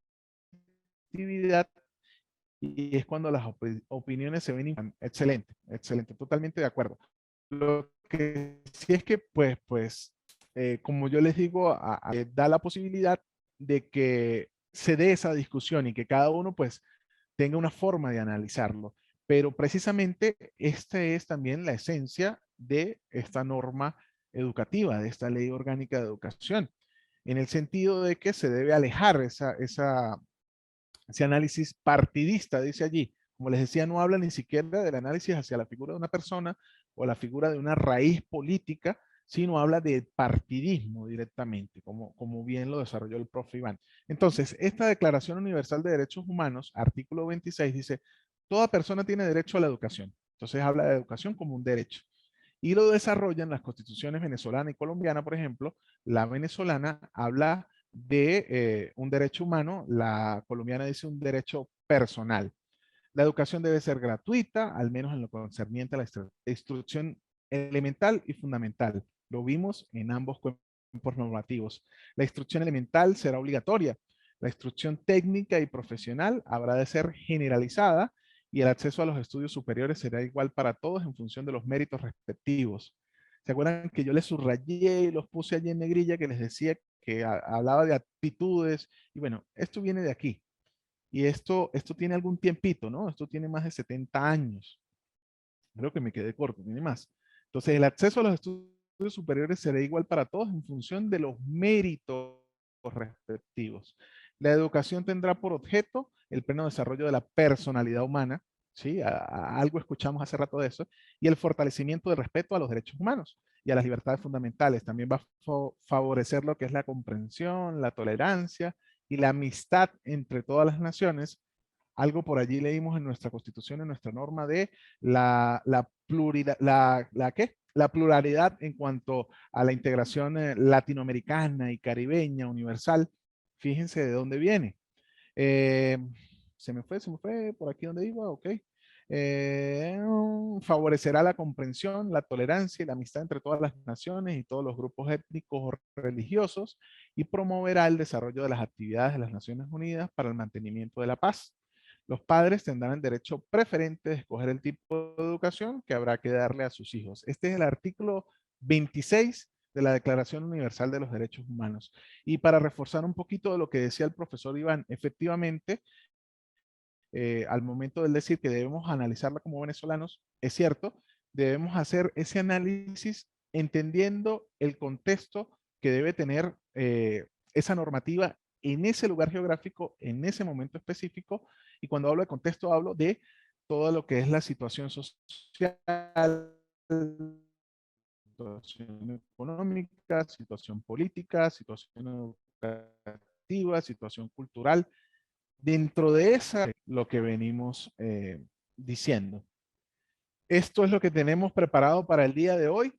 y es cuando las opiniones se ven. Excelente, excelente, totalmente de acuerdo. Lo que sí es que, como yo les digo, da la posibilidad de que se dé esa discusión y que cada uno, pues, tenga una forma de analizarlo. Pero precisamente esta es también la esencia de esta norma educativa, de esta ley orgánica de educación, en el sentido de que se debe alejar ese análisis partidista, dice allí. Como les decía, no habla ni siquiera del análisis hacia la figura de una persona o la figura de una raíz política, sino habla de partidismo directamente, como bien lo desarrolló el profe Iván. Entonces, esta Declaración Universal de Derechos Humanos, artículo 26, dice, toda persona tiene derecho a la educación. Entonces habla de educación como un derecho. Y lo desarrollan las constituciones venezolana y colombiana, por ejemplo. La venezolana habla de un derecho humano, la colombiana dice un derecho personal. La educación debe ser gratuita, al menos en lo concerniente a la instrucción elemental y fundamental. Lo vimos en ambos cuerpos normativos. La instrucción elemental será obligatoria. La instrucción técnica y profesional habrá de ser generalizada y el acceso a los estudios superiores será igual para todos en función de los méritos respectivos. ¿Se acuerdan que yo les subrayé y los puse allí en negrilla que les decía que hablaba de aptitudes? Y bueno, esto viene de aquí. Y esto tiene algún tiempito, ¿no? Esto tiene más de 70 años. Creo que me quedé corto, tiene más. Entonces, el acceso a los estudios superiores será igual para todos en función de los méritos respectivos. La educación tendrá por objeto el pleno desarrollo de la personalidad humana, ¿sí? Algo escuchamos hace rato de eso, y el fortalecimiento del respeto a los derechos humanos y a las libertades fundamentales. También va a favorecer lo que es la comprensión, la tolerancia y la amistad entre todas las naciones, Algo por allí leímos en nuestra constitución, en nuestra norma de ¿qué? La pluralidad en cuanto a la integración latinoamericana y caribeña universal. Fíjense de dónde viene. Eh, se me fue por aquí donde iba, ok. Favorecerá la comprensión, la tolerancia y la amistad entre todas las naciones y todos los grupos étnicos o religiosos y promoverá el desarrollo de las actividades de las Naciones Unidas para el mantenimiento de la paz. Los padres tendrán el derecho preferente de escoger el tipo de educación que habrá que darle a sus hijos. Este es el artículo 26 de la Declaración Universal de los Derechos Humanos. Y para reforzar un poquito de lo que decía el profesor Iván, efectivamente, al momento de decir que debemos analizarla como venezolanos, es cierto, debemos hacer ese análisis entendiendo el contexto que debe tener esa normativa en ese lugar geográfico, en ese momento específico. Y cuando hablo de contexto, hablo de todo lo que es la situación social, situación económica, situación política, situación educativa, situación cultural. Dentro de esa, lo que venimos diciendo. Esto es lo que tenemos preparado para el día de hoy.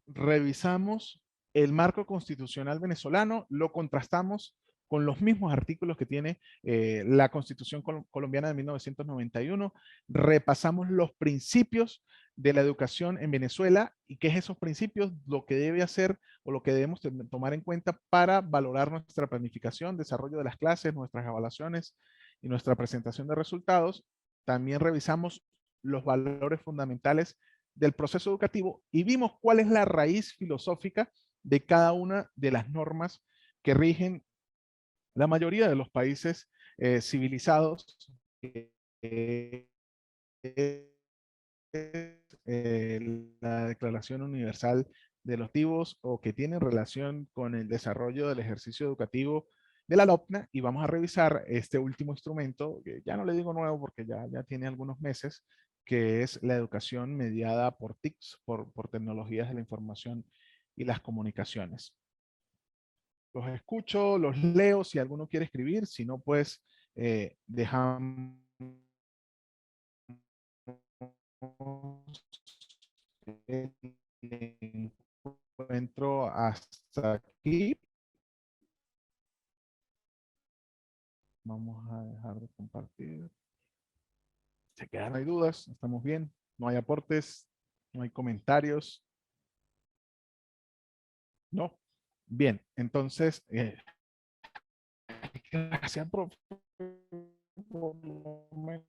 Revisamos el marco constitucional venezolano, lo contrastamos con los mismos artículos que tiene la Constitución colombiana de 1991, repasamos los principios de la educación en Venezuela y qué es esos principios, lo que debe hacer o lo que debemos tomar en cuenta para valorar nuestra planificación, desarrollo de las clases, nuestras evaluaciones y nuestra presentación de resultados. También revisamos los valores fundamentales del proceso educativo y vimos cuál es la raíz filosófica de cada una de las normas que rigen la mayoría de los países civilizados. Eh, la Declaración Universal de los Divos o que tienen relación con el desarrollo del ejercicio educativo de la LOPNA, y vamos a revisar este último instrumento, que ya no le digo nuevo porque ya tiene algunos meses, que es la educación mediada por TICs, por tecnologías de la información y las comunicaciones. Los escucho, los leo si alguno quiere escribir, si no, pues dejamos el encuentro hasta aquí. Vamos a dejar de compartir. Se quedan, no hay dudas, estamos bien, no hay aportes, no hay comentarios. No. Bien, entonces, gracias, profe. Por lo menos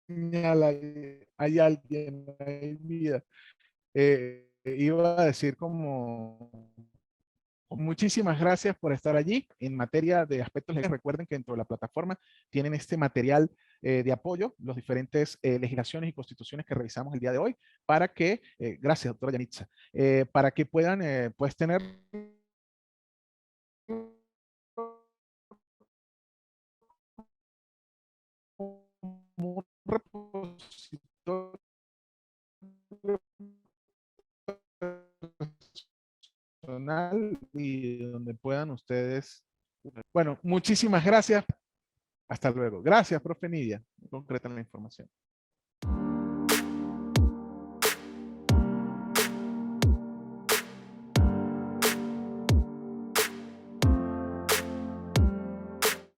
señal, hay alguien, hay vida. Iba a decir como muchísimas gracias por estar allí. En materia de aspectos legales, recuerden que dentro de la plataforma tienen este material de apoyo, las diferentes legislaciones y constituciones que revisamos el día de hoy, para que, gracias doctora Yanitza, para que puedan pues tener un repositorio personal y donde puedan ustedes. Bueno, muchísimas gracias. Hasta luego. Gracias, profe Nidia. Concreta la información.